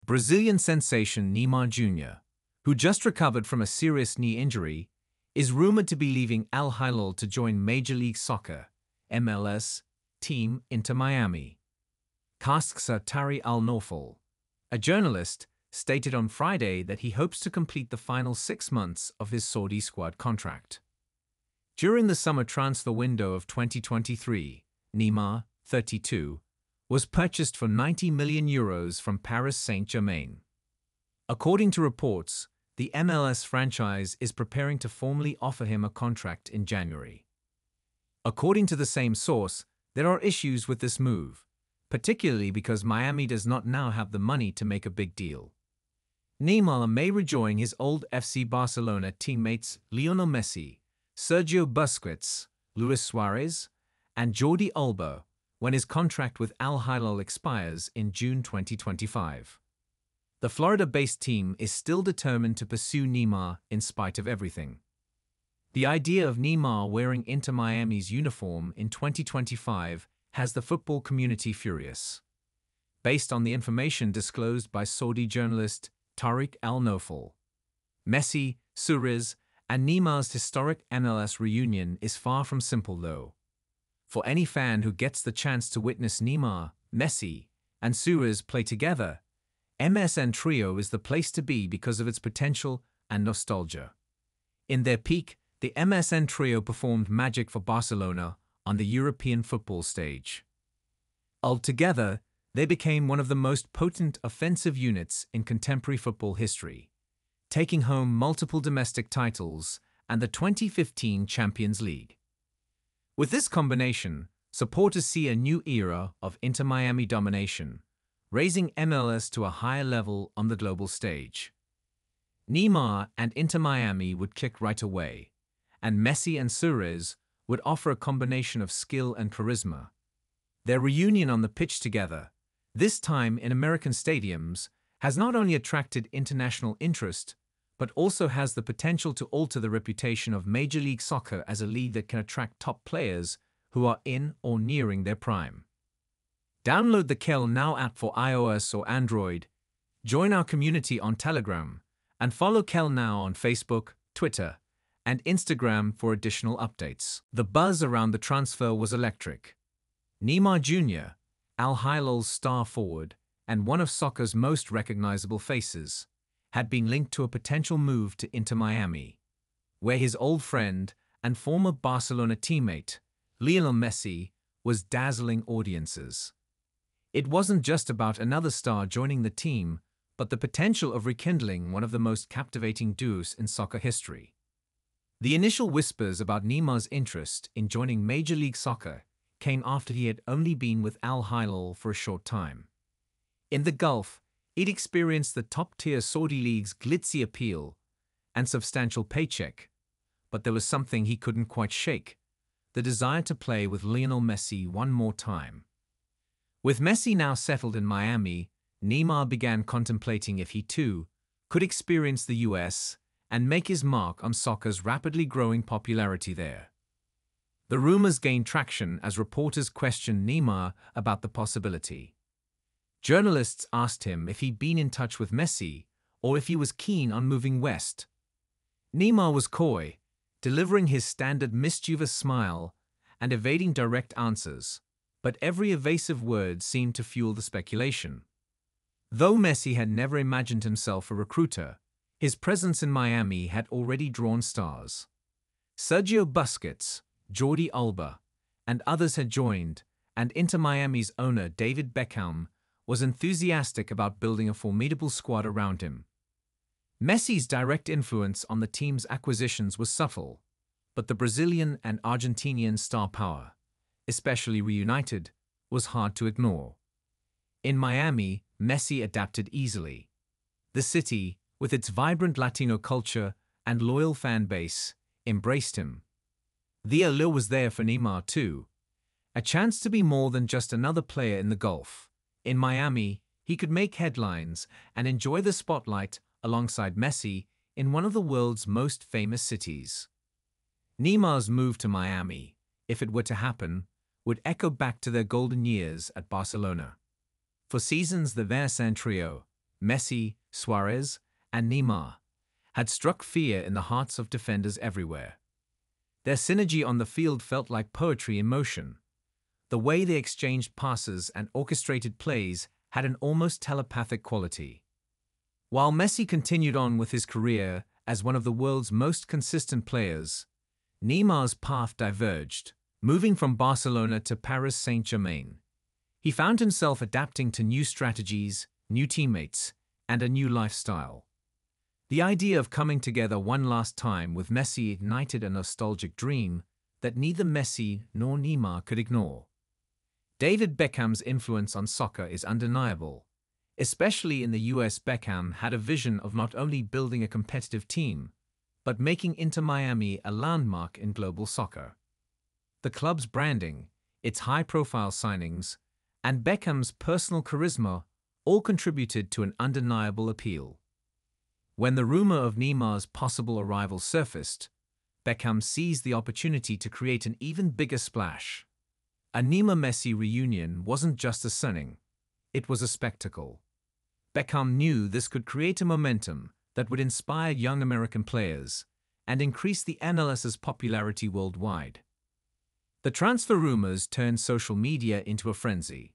Brazilian sensation Neymar Jr., who just recovered from a serious knee injury, is rumored to be leaving Al Hilal to join Major League Soccer (MLS) team Inter Miami. Kasksa Tari Al-Nofal, a journalist, stated on Friday that he hopes to complete the final 6 months of his Saudi squad contract. During the summer transfer window of 2023, Neymar, 32, was purchased for €90 million from Paris Saint-Germain. According to reports, the MLS franchise is preparing to formally offer him a contract in January. According to the same source, there are issues with this move, particularly because Miami does not now have the money to make a big deal. Neymar may rejoin his old FC Barcelona teammates Lionel Messi, Sergio Busquets, Luis Suarez, and Jordi Alba when his contract with Al Hilal expires in June 2025. The Florida-based team is still determined to pursue Neymar in spite of everything. The idea of Neymar wearing Inter Miami's uniform in 2025 has the football community furious. Based on the information disclosed by Saudi journalist Tariq Al-Nofal, Messi, Suarez, and Neymar's historic MLS reunion is far from simple though. For any fan who gets the chance to witness Neymar, Messi, and Suarez play together, MSN Trio is the place to be because of its potential and nostalgia. In their peak, the MSN Trio performed magic for Barcelona on the European football stage. Altogether, they became one of the most potent offensive units in contemporary football history, taking home multiple domestic titles and the 2015 Champions League. With this combination, supporters see a new era of Inter Miami domination, raising MLS to a higher level on the global stage. Neymar and Inter Miami would click right away, and Messi and Suarez would offer a combination of skill and charisma. Their reunion on the pitch together, this time in American stadiums, has not only attracted international interest, but also has the potential to alter the reputation of Major League Soccer as a league that can attract top players who are in or nearing their prime. Download the Kel Now app for iOS or Android, join our community on Telegram, and follow Kel Now on Facebook, Twitter, and Instagram for additional updates. The buzz around the transfer was electric. Neymar Jr., Al Hilal's star forward and one of soccer's most recognizable faces, had been linked to a potential move to Inter Miami, where his old friend and former Barcelona teammate, Lionel Messi, was dazzling audiences. It wasn't just about another star joining the team, but the potential of rekindling one of the most captivating duos in soccer history. The initial whispers about Neymar's interest in joining Major League Soccer came after he had only been with Al Hilal for a short time. In the Gulf, he'd experienced the top-tier Saudi league's glitzy appeal and substantial paycheck, but there was something he couldn't quite shake: the desire to play with Lionel Messi one more time. With Messi now settled in Miami, Neymar began contemplating if he too could experience the US and make his mark on soccer's rapidly growing popularity there. The rumors gained traction as reporters questioned Neymar about the possibility. Journalists asked him if he'd been in touch with Messi or if he was keen on moving west. Neymar was coy, delivering his standard mischievous smile and evading direct answers, but every evasive word seemed to fuel the speculation. Though Messi had never imagined himself a recruiter, his presence in Miami had already drawn stars. Sergio Busquets, Jordi Alba, and others had joined, and Inter Miami's owner David Beckham was enthusiastic about building a formidable squad around him. Messi's direct influence on the team's acquisitions was subtle, but the Brazilian and Argentinian star power, especially reunited, was hard to ignore. In Miami, Messi adapted easily. The city, with its vibrant Latino culture and loyal fan base, embraced him. The allure was there for Neymar too, a chance to be more than just another player in the Gulf. In Miami, he could make headlines and enjoy the spotlight alongside Messi in one of the world's most famous cities. Neymar's move to Miami, if it were to happen, would echo back to their golden years at Barcelona. For seasons, the Versailles trio, Messi, Suarez, and Neymar, had struck fear in the hearts of defenders everywhere. Their synergy on the field felt like poetry in motion. The way they exchanged passes and orchestrated plays had an almost telepathic quality. While Messi continued on with his career as one of the world's most consistent players, Neymar's path diverged, moving from Barcelona to Paris Saint-Germain. He found himself adapting to new strategies, new teammates, and a new lifestyle. The idea of coming together one last time with Messi ignited a nostalgic dream that neither Messi nor Neymar could ignore. David Beckham's influence on soccer is undeniable. Especially in the US, Beckham had a vision of not only building a competitive team, but making Inter Miami a landmark in global soccer. The club's branding, its high-profile signings, and Beckham's personal charisma all contributed to an undeniable appeal. When the rumor of Neymar's possible arrival surfaced, Beckham seized the opportunity to create an even bigger splash. A Neymar-Messi reunion wasn't just a signing, it was a spectacle. Beckham knew this could create a momentum that would inspire young American players and increase the MLS's popularity worldwide. The transfer rumors turned social media into a frenzy.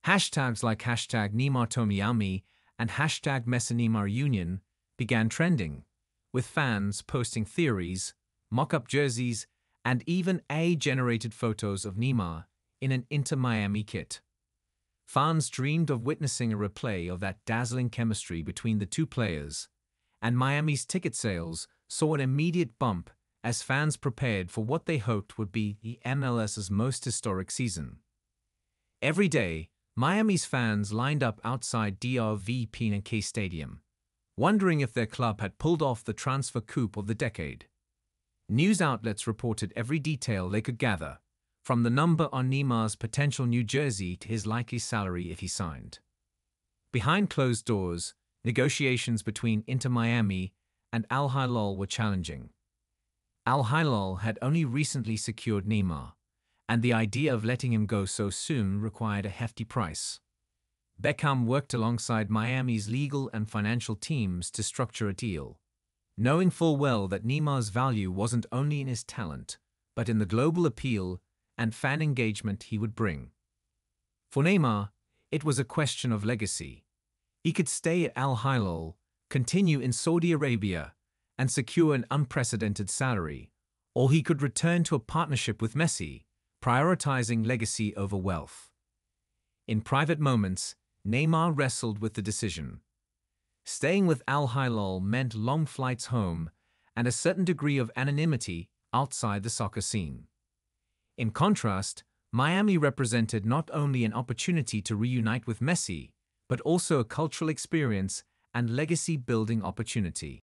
Hashtags like #NeymarToMiami and #Messi-Neymar Union began trending, with fans posting theories, mock-up jerseys, and even AI-generated photos of Neymar in an Inter Miami kit. Fans dreamed of witnessing a replay of that dazzling chemistry between the two players, and Miami's ticket sales saw an immediate bump as fans prepared for what they hoped would be the MLS's most historic season. Every day, Miami's fans lined up outside DRV-PNK Stadium, wondering if their club had pulled off the transfer coup of the decade. News outlets reported every detail they could gather, from the number on Neymar's potential new jersey to his likely salary if he signed. Behind closed doors, negotiations between Inter Miami and Al Hilal were challenging. Al Hilal had only recently secured Neymar, and the idea of letting him go so soon required a hefty price. Beckham worked alongside Miami's legal and financial teams to structure a deal, knowing full well that Neymar's value wasn't only in his talent, but in the global appeal and fan engagement he would bring. For Neymar, it was a question of legacy. He could stay at Al Hilal, continue in Saudi Arabia, and secure an unprecedented salary, or he could return to a partnership with Messi, prioritizing legacy over wealth. In private moments, Neymar wrestled with the decision. Staying with Al Hilal meant long flights home and a certain degree of anonymity outside the soccer scene. In contrast, Miami represented not only an opportunity to reunite with Messi, but also a cultural experience and legacy-building opportunity.